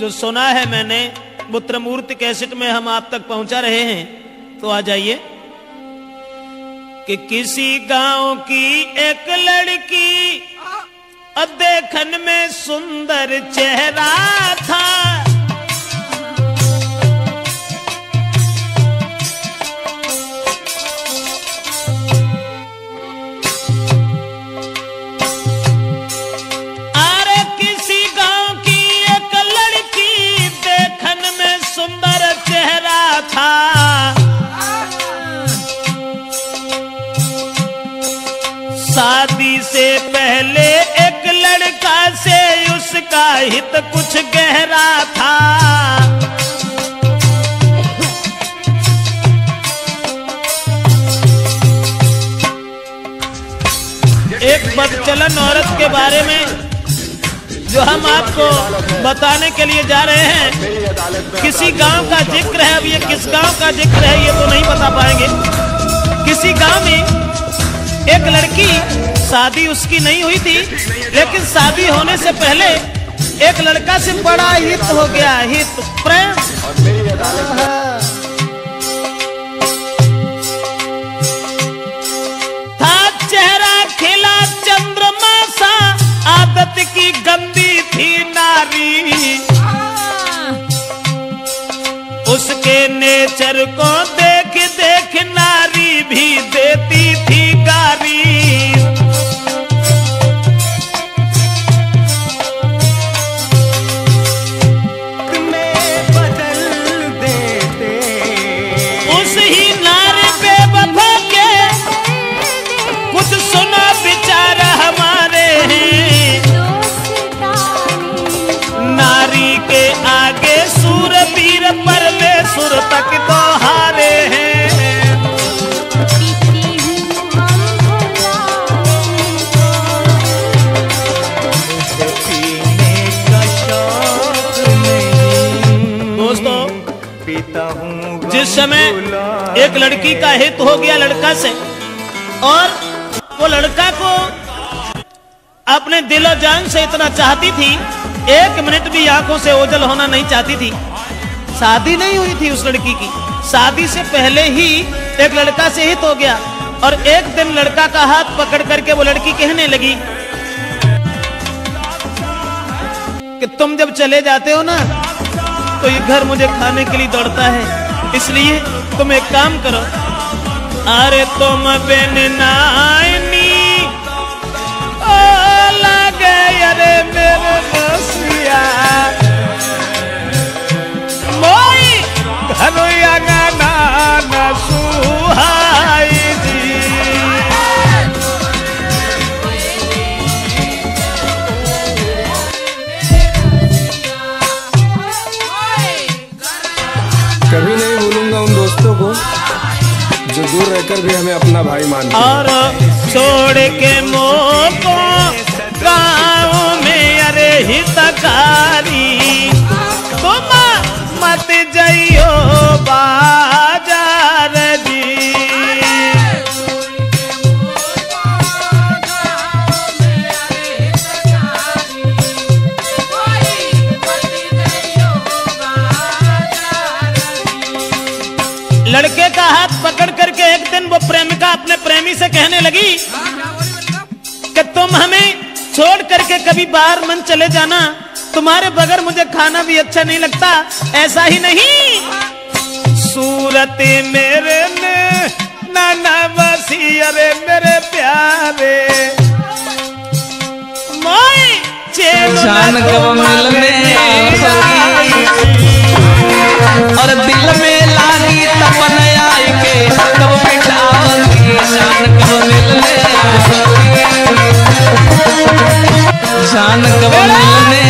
जो सुना है मैंने पुत्रमूर्ति कैसेट में हम आप तक पहुंचा रहे हैं, तो आ जाइए। कि किसी गांव की एक लड़की देखन में सुंदर चेहरा था, शादी से पहले एक लड़का से उसका हित कुछ गहरा था। एक बदचलन औरत के बारे में जो हम आपको बताने के लिए जा रहे हैं, किसी गांव का जिक्र है। अब ये किस गांव का जिक्र है ये तो नहीं बता पाएंगे। किसी गांव में एक लड़की, शादी उसकी नहीं हुई थी, लेकिन शादी होने से पहले एक लड़का से बड़ा हित हो गया, हित प्रेम। था चेहरा खिला चंद्रमा सा, आदत की गंदी थी नारी। उसके नेचर को देख देख नारी भी देती थी गारी। में बदल देते उस ही नारी पे वफा के कुछ सुना विचार हमारे हैं। नारी के आगे सूरवीर परमेश्वर तक तो हारे हैं। दोस्तों, जिस समय एक लड़की का हित हो गया लड़का से, और वो लड़का को अपने दिलो जान से इतना चाहती थी, एक मिनट भी आंखों से ओझल होना नहीं चाहती थी। शादी नहीं हुई थी उस लड़की की, शादी से पहले ही एक लड़का से हित हो गया। और एक दिन लड़का का हाथ पकड़ करके वो लड़की कहने लगी कि तुम जब चले जाते हो ना तो ये घर मुझे खाने के लिए दौड़ता है, इसलिए तुम एक काम करो, अरे तुम बिन नाइनी लगे अरे मेरे बसिया मोई घरोया गाना न सुहाई जी। कभी नहीं भूलूंगा उन दोस्तों को जो दूर रहकर भी हमें अपना भाई मानते हैं। और छोड़ के मोको गाँव में अरे हितकारी, तुम मत जाइयो बाजार जी। लड़के का हाथ पकड़ करके एक दिन वो प्रेमिका अपने प्रेमी से कहने लगी कि तुम हमें छोड़ करके कभी बाहर मन चले जाना, तुम्हारे बगैर मुझे खाना भी अच्छा नहीं लगता। ऐसा ही नहीं, सूरत मेरे ने नाना बसी अरे मेरे प्यारे मोई जान कब मिलने और दिल में लागी तपन आई के कब मिटाओगी। जान कब मिलने जान कब मिलने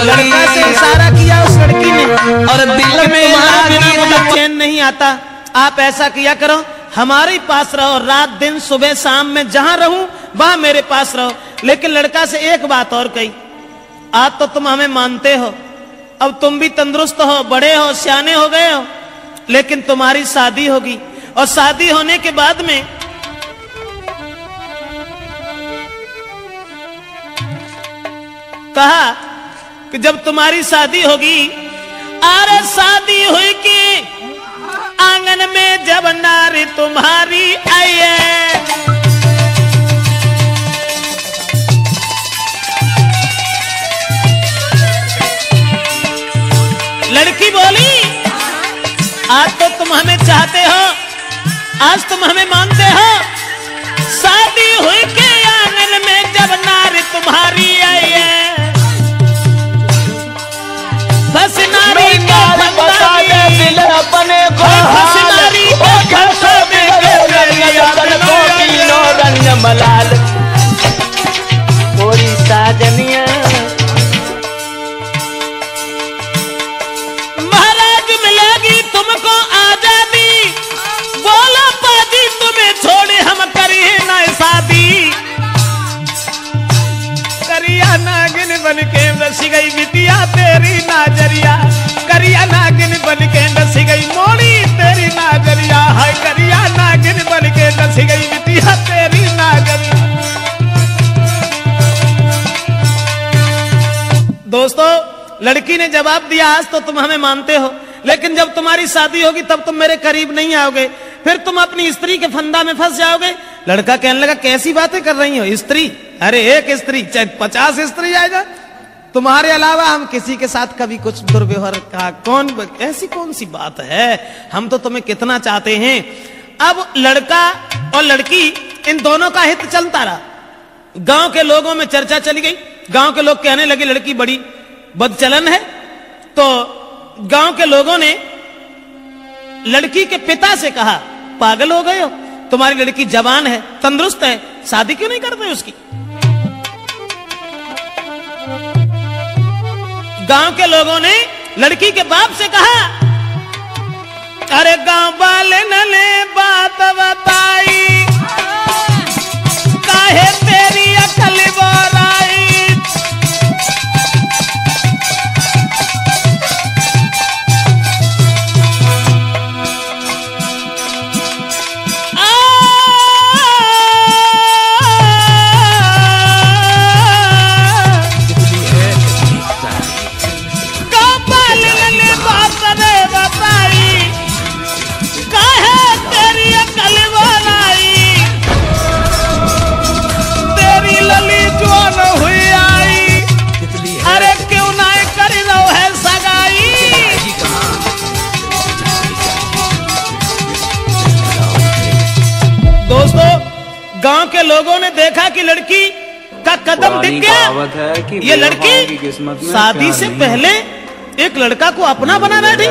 लड़का से इशारा किया उस लड़की ने, और दिल में लागी मुझे चैन नहीं आता। आप ऐसा किया करो, हमारे पास रहो, रात दिन सुबह शाम में जहां रहूं वहां मेरे पास रहो। लेकिन लड़का से एक बात और कही, आज तो तुम हमें मानते हो, अब तुम भी तंदुरुस्त हो, बड़े हो, सियाने हो गए हो, लेकिन तुम्हारी शादी होगी, और शादी होने के बाद में कहा कि जब तुम्हारी शादी होगी, अरे शादी हुई कि आंगन में जब नारी तुम्हारी आई है, लड़की बोली आज तो तुम हमें चाहते हो, आज तुम हमें मानते हो, शादी हुई के आंगन में जब नारी तुम्हारी आई है, बस नारी को बता दे दिल अपने को, बस नारी को बता दे दिल को किलो रंग मलाल पूरी साजनिया। महाराज मिलेगी तुमको आजादी, बोला पाजी तुम्हें छोड़े हम करिए ना शादी, करिया नागिन बन के रसी गई बिटिया तेरी नाजरिया, करिया नागिन बन के रसी गई मोड़ी तेरी नाजरिया, हाय करिया नागिन बन के रसी गई बिटिया तेरी नाजरिया। दोस्तों, लड़की ने जवाब दिया आज तो तुम हमें मानते हो, लेकिन जब तुम्हारी शादी होगी तब तुम मेरे करीब नहीं आओगे, फिर तुम अपनी स्त्री के फंदा में फंस जाओगे। लड़का कहने लगा कैसी बातें कर रही हो, स्त्री? अरे एक स्त्री चाहे 50 स्त्री आएगा, तुम्हारे अलावा हम किसी के साथ कभी कुछ दुर्व्यवहार का ऐसी कौन सी बात है, हम तो तुम्हें कितना चाहते हैं। अब लड़का और लड़की इन दोनों का हित चलता रहा, गांव के लोगों में चर्चा चली गई, गांव के लोग कहने लगे लड़की बड़ी बदचलन है, तो गांव के लोगों ने लड़की के पिता से कहा पागल हो गए हो, तुम्हारी लड़की जवान है, तंदुरुस्त है, शादी क्यों नहीं करते उसकी। गांव के लोगों ने लड़की के बाप से कहा अरे गांव वाले ने बात बताई, काहे तेरी अकल बोराई, गांव के लोगों ने देखा कि लड़की का कदम दिख गया, ये लड़की शादी से पहले एक लड़का को अपना बना बैठी।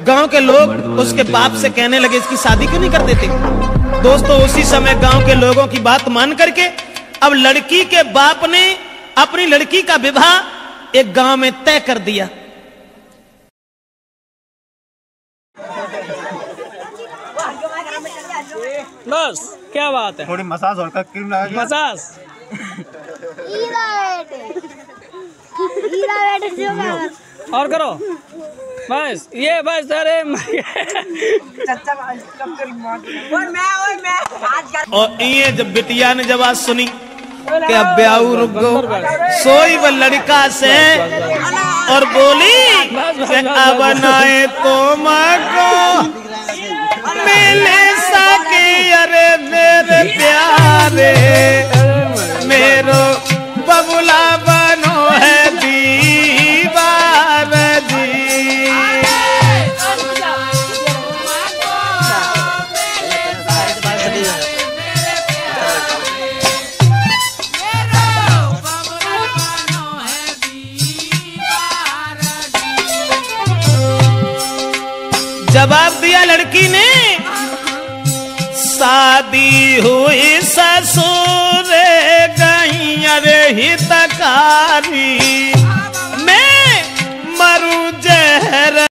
गांव के लोग उसके बाप से कहने लगे इसकी शादी क्यों नहीं कर देते। दोस्तों, उसी समय गांव के लोगों की बात मान करके अब लड़की के बाप ने अपनी लड़की का विवाह एक गांव में तय कर दिया। बस क्या बात है, थोड़ी मसाज और क्रीम लगा मसाज और करो बस ये बस। अरे और ये जब बिटिया ने जब आज सुनी कि अब ब्याह रुक गो, सोई वो लड़का से और बोली अब नाए तो मको मिले सके, अरे मेरे प्यारे मेरो बबुला बनो है दीवार जी। जवाब दिया लड़की ने शादी हुई ससुर गई अरे हितकारी,